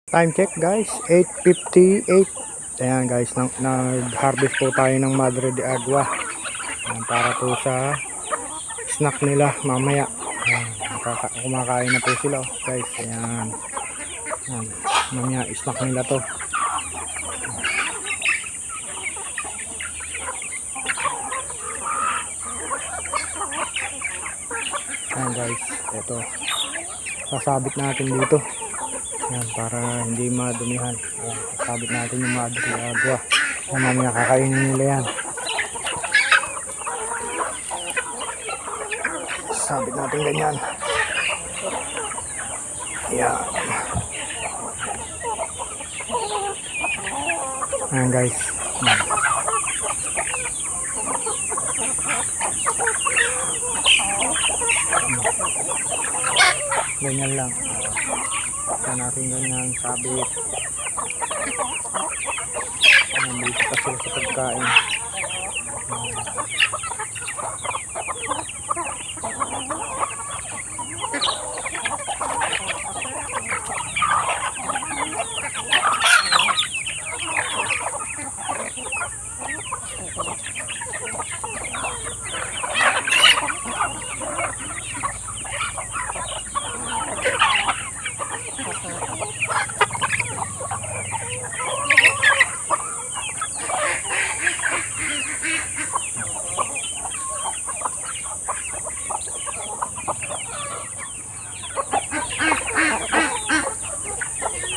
Time check guys, 8:58. Ayan guys, nag-harvest po tayo ng Madre de Agua. Ayan, para po sa snack nila mamaya. Ayan, kumakain na po sila guys. Ayan. Ayan, mamaya snack nila to. Ayan guys, ito. Sasabit natin dito. Ayan, para hindi madumihan. Ayan, sasabit natin yung Madre de Agua. Ayan, mamaya kakainin nila yan. Sabit natin ganyan. Ayan. Ayan guys. Ganyan lang. Ayan natin ganyan. Sabit. Ayan, dito pa sila sa pagkain.